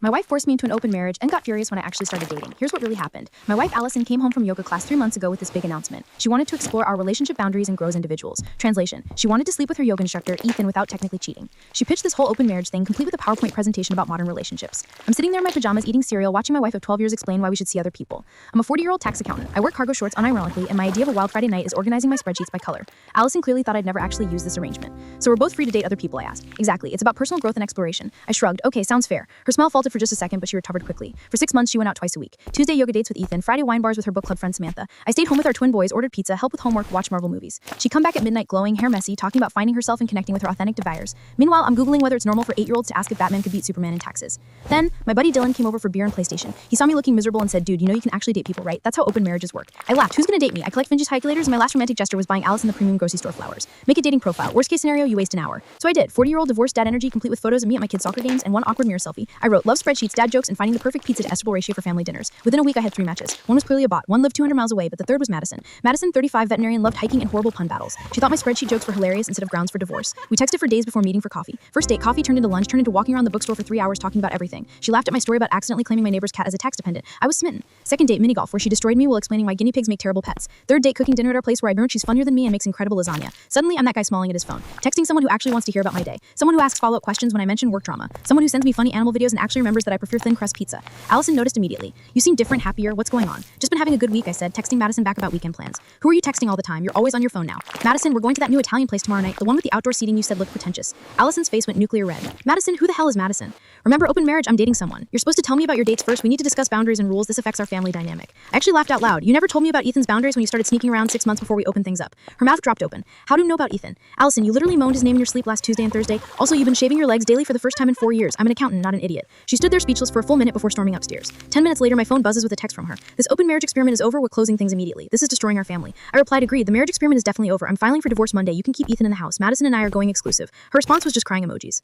My wife forced me into an open marriage and got furious when I actually started dating. Here's what really happened. My wife Allison came home from yoga class 3 months ago with this big announcement. She wanted to explore our relationship boundaries and grow as individuals. Translation: she wanted to sleep with her yoga instructor, Ethan, without technically cheating. She pitched this whole open marriage thing, complete with a PowerPoint presentation about modern relationships. I'm sitting there in my pajamas eating cereal, watching my wife of 12 years explain why we should see other people. I'm a 40-year-old tax accountant. I wear cargo shorts unironically, and my idea of a wild Friday night is organizing my spreadsheets by color. Allison clearly thought I'd never actually use this arrangement. So we're both free to date other people, I asked. Exactly. It's about personal growth and exploration. I shrugged. Okay, sounds fair. Her smile faltered for just a second, but she recovered quickly. For 6 months, she went out twice a week. Tuesday yoga dates with Ethan, Friday wine bars with her book club friend Samantha. I stayed home with our twin boys, ordered pizza, helped with homework, watched Marvel movies. She'd come back at midnight glowing, hair messy, talking about finding herself and connecting with her authentic desires. Meanwhile, I'm Googling whether it's normal for 8-year-olds to ask if Batman could beat Superman in taxes. Then, my buddy Dylan came over for beer and PlayStation. He saw me looking miserable and said, dude, you know you can actually date people, right? That's how open marriages work. I laughed. Who's gonna date me? I collect vintage calculators, and my last romantic gesture was buying Allison the premium grocery store flowers. Make a dating profile. Worst case scenario, you waste an hour. So I did. 40-year-old divorced dad energy, complete with photos of me at my kids' soccer games and one awkward mirror selfie. I wrote love spreadsheets, dad jokes, and finding the perfect pizza to estimable ratio for family dinners. Within a week, I had 3 matches. One was clearly a bot. One lived 200 miles away, but the third was Madison. Madison, 35, veterinarian, loved hiking and horrible pun battles. She thought my spreadsheet jokes were hilarious instead of grounds for divorce. We texted for days before meeting for coffee. First date, coffee turned into lunch, turned into walking around the bookstore for 3 hours talking about everything. She laughed at my story about accidentally claiming my neighbor's cat as a tax dependent. I was smitten. Second date, mini golf, where she destroyed me while explaining why guinea pigs make terrible pets. Third date, cooking dinner at our place where I learned she's funnier than me and makes incredible lasagna. Suddenly, I'm that guy smiling at his phone, texting someone who actually wants to hear about my day. Someone who asks follow-up questions when I mention work drama. Someone who sends me funny animal videos and actually remembers that I prefer thin crust pizza. Allison noticed immediately. You seem different, happier. What's going on? Just been having a good week, I said, texting Madison back about weekend plans. Who are you texting all the time? You're always on your phone now. Madison, we're going to that new Italian place tomorrow night, the one with the outdoor seating you said looked pretentious. Allison's face went nuclear red. Madison, who the hell is Madison? Remember, open marriage, I'm dating someone. You're supposed to tell me about your dates first. We need to discuss boundaries and rules. This affects our family dynamic. I actually laughed out loud. You never told me about Ethan's boundaries when you started sneaking around 6 months before we opened things up. Her mouth dropped open. How do you know about Ethan? Allison, you literally moaned his name in your sleep last Tuesday and Thursday. Also, you've been shaving your legs daily for the first time in 4 years. I'm an accountant, not an idiot. She stood there speechless for a full minute before storming upstairs. 10 minutes later, my phone buzzes with a text from her. This open marriage experiment is over. We're closing things immediately. This is destroying our family. I replied, agreed. The marriage experiment is definitely over. I'm filing for divorce Monday. You can keep Ethan in the house. Madison and I are going exclusive. Her response was just crying emojis.